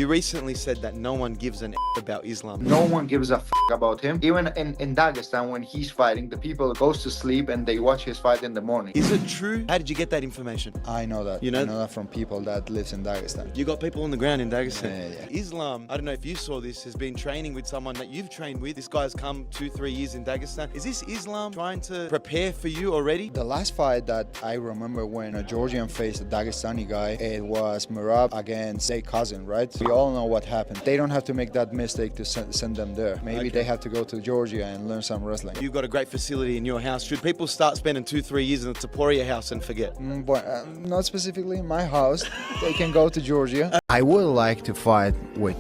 You recently said that no one gives an about Islam. No one gives a about him. Even in Dagestan, when he's fighting, the people goes to sleep and they watch his fight in the morning. Is it true? How did you get that information? I know that. You know? I know that from people that lives in Dagestan. You got people on the ground in Dagestan. Yeah. Islam, I don't know if you saw this, has been training with someone that you've trained with. This guy's come 2-3 years in Dagestan. Is this Islam trying to prepare for you already? The last fight that I remember when a Georgian faced a Dagestani guy, it was Merab against their cousin, right? We all know what happened. They don't have to make that mistake to send them there. Maybe they have to go to Georgia and learn some wrestling. You've got a great facility in your house. Should people start spending 2-3 years in the Topuria house and forget? Not specifically in my house. They can go to Georgia. I would like to fight with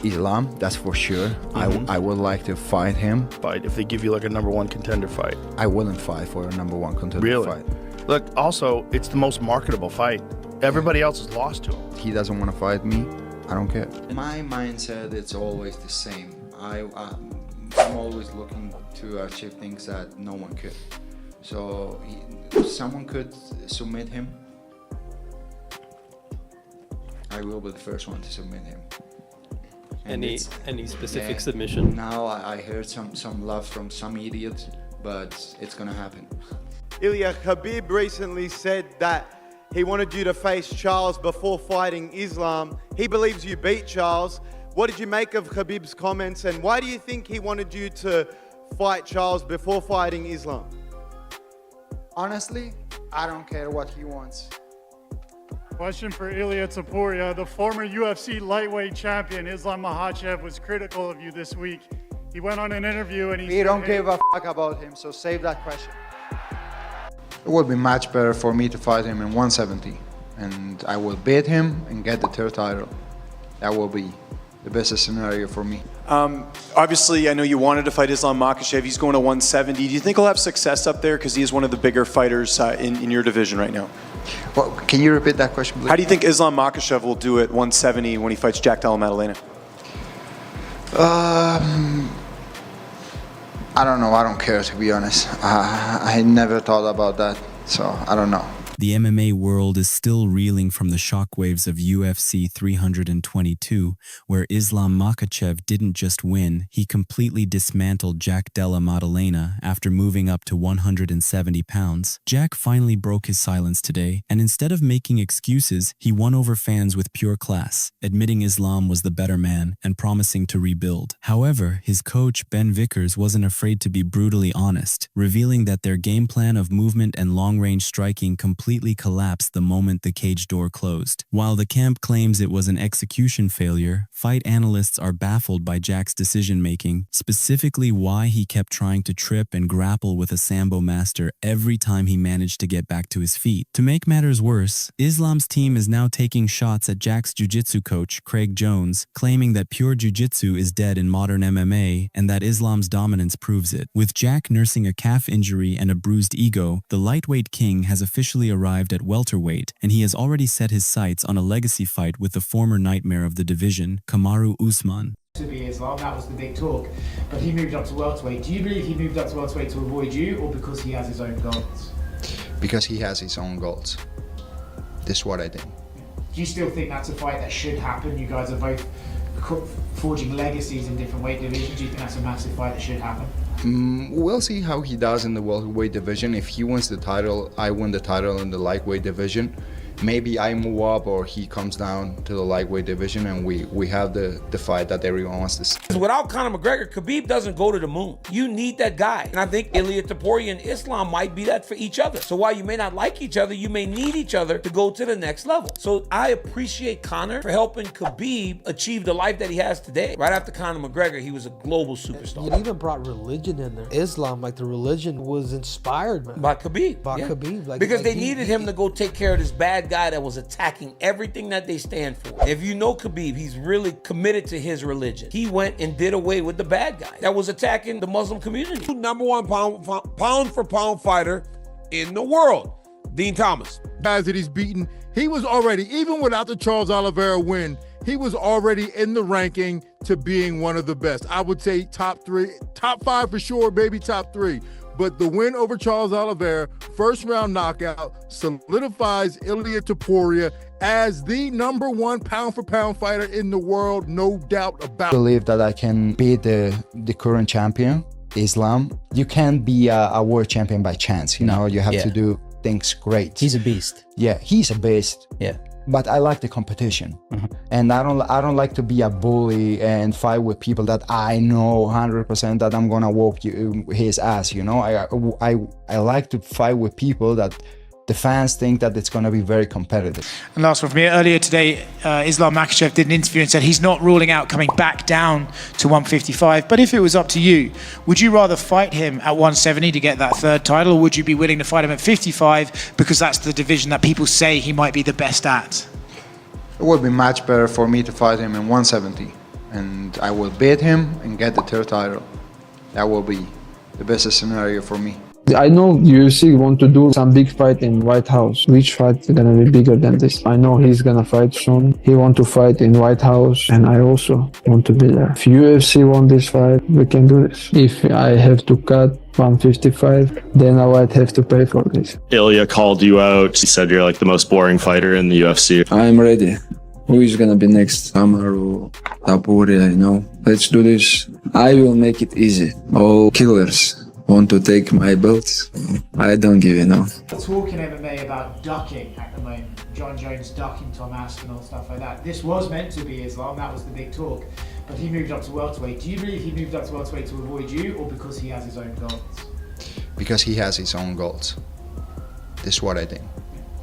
Islam, that's for sure. I would like to fight him. Fight if they give you like a #1 contender fight. I wouldn't fight for a #1 contender fight. Look, also, it's the most marketable fight. Everybody else is lost to him. He doesn't want to fight me. I don't care. My mindset, it's always the same. I'm always looking to achieve things that no one could. So someone could submit him. I will be the first one to submit him. And any specific submission? Now I heard some love from some idiot, but it's gonna happen. Ilia, Khabib recently said that he wanted you to face Charles before fighting Islam. He believes you beat Charles. What did you make of Khabib's comments, and why do you think he wanted you to fight Charles before fighting Islam? Honestly, I don't care what he wants. Question for Ilia Topuria. The former UFC lightweight champion Islam Makhachev was critical of you this week. He went on an interview and he said, don't give a fuck about him, so save that question. It would be much better for me to fight him in 170, and I will beat him and get the third title. That will be the best scenario for me. Obviously, I know you wanted to fight Islam Makhachev. He's going to 170. Do you think he'll have success up there? Because he is one of the bigger fighters in your division right now. Well, can you repeat that question, please? How do you think Islam Makhachev will do at 170 when he fights Jack Della Maddalena? I don't know. I don't care, to be honest. I never thought about that, so I don't know. The MMA world is still reeling from the shockwaves of UFC 322, where Islam Makhachev didn't just win, he completely dismantled Jack Della Maddalena after moving up to 170 pounds. Jack finally broke his silence today, and instead of making excuses, he won over fans with pure class, admitting Islam was the better man and promising to rebuild. However, his coach, Ben Vickers, wasn't afraid to be brutally honest, revealing that their game plan of movement and long-range striking completely collapsed the moment the cage door closed. While the camp claims it was an execution failure, fight analysts are baffled by Jack's decision-making, specifically why he kept trying to trip and grapple with a Sambo master every time he managed to get back to his feet. To make matters worse, Islam's team is now taking shots at Jack's jiu-jitsu coach, Craig Jones, claiming that pure jiu-jitsu is dead in modern MMA and that Islam's dominance proves it. With Jack nursing a calf injury and a bruised ego, the lightweight king has officially arrived at welterweight, and he has already set his sights on a legacy fight with the former nightmare of the division, Kamaru Usman. To be Islam, that was the big talk, but he moved up to welterweight. Do you believe he moved up to welterweight to avoid you, or because he has his own goals? Because he has his own goals. This is what I think. Do you still think that's a fight that should happen? You guys are both forging legacies in different weight divisions. Do you think that's a massive fight that should happen? We'll see how he does in the welterweight division. If he wins the title, I win the title in the lightweight division. Maybe I move up or he comes down to the lightweight division and we have the fight that everyone wants to see. Without Conor McGregor, Khabib doesn't go to the moon. You need that guy. And I think Ilia Topuria and Islam might be that for each other. So while you may not like each other, you may need each other to go to the next level. So I appreciate Conor for helping Khabib achieve the life that he has today. Right after Conor McGregor, he was a global superstar. It even brought religion in there. Islam, like the religion was inspired, man. By Khabib. By Khabib. Because they needed him to go take care of this bad guy that was attacking everything that they stand for. If you know Khabib, he's really committed to his religion. He went and did away with the bad guy that was attacking the Muslim community. #1 pound for pound fighter in the world, Dean Thomas. Guys that he's beaten, he was already, even without the Charles Oliveira win, he was already in the ranking to being one of the best. I would say top 3, top 5 for sure, maybe top 3. but the win over Charles Oliveira, first round knockout, solidifies Ilia Topuria as the #1 pound for pound fighter in the world, no doubt about it. I believe that I can beat the current champion, Islam. You can't be a world champion by chance, you know, you have to do things great. He's a beast. Yeah, he's a beast. Yeah. But I like the competition, and I don't like to be a bully and fight with people that I know 100% that I'm gonna whoop his ass. You know, I like to fight with people that the fans think that it's gonna be very competitive. And last one from me. Earlier today, Islam Makhachev did an interview and said he's not ruling out coming back down to 155. But if it was up to you, would you rather fight him at 170 to get that third title, or would you be willing to fight him at 55 because that's the division that people say he might be the best at? It would be much better for me to fight him in 170, and I will beat him and get the third title. That will be the best scenario for me. I know UFC want to do some big fight in White House. Which fight is gonna be bigger than this? I know he's gonna fight soon. He want to fight in White House, and I also want to be there. If UFC want this fight, we can do this. If I have to cut 155, then I might have to pay for this. Ilia called you out. He said you're like the most boring fighter in the UFC. I'm ready. Who is gonna be next? Amaru, Topuria, you know. Let's do this. I will make it easy. All killers want to take my belts. I don't give it now. Talking MMA about ducking at the moment. John Jones ducking Tom Aspinall, stuff like that. This was meant to be Islam, that was the big talk. But he moved up to welterweight. Do you believe he moved up to welterweight to avoid you, or because he has his own goals? Because he has his own goals. This is what I think.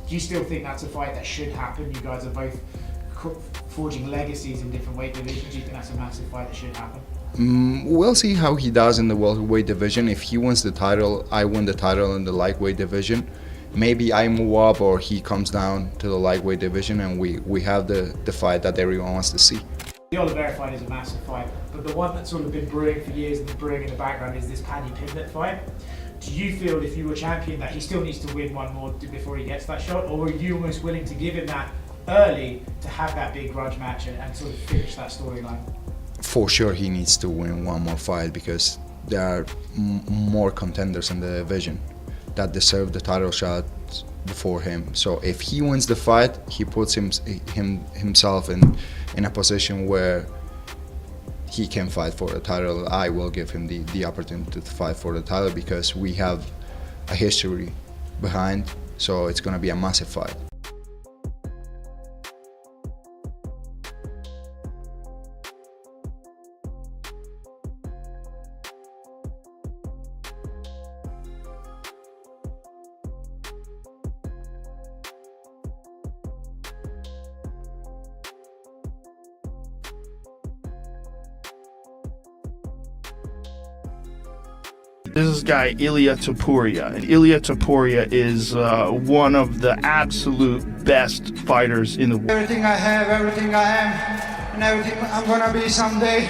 Do you still think that's a fight that should happen? You guys are both forging legacies in different weight divisions. Do you think that's a massive fight that should happen? We'll see how he does in the welterweight division. If he wins the title, I win the title in the lightweight division. Maybe I move up or he comes down to the lightweight division, and we have the fight that everyone wants to see. The Oliveira fight is a massive fight, but the one that's sort of been brewing for years and been brewing in the background is this Paddy Pimblett fight. Do you feel if you were champion that he still needs to win one more before he gets that shot, or are you almost willing to give him that early to have that big grudge match and sort of finish that storyline? For sure he needs to win one more fight, because there are more contenders in the division that deserve the title shot before him. So if he wins the fight, he puts himself in a position where he can fight for the title. I will give him the opportunity to fight for the title, because we have a history behind, so it's going to be a massive fight. This is guy Ilia Topuria. And Ilia Topuria is one of the absolute best fighters in the world. Everything I have, everything I am, and everything I'm gonna be someday,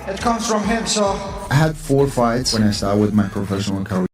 it comes from him, so. I had 4 fights when I started with my professional career.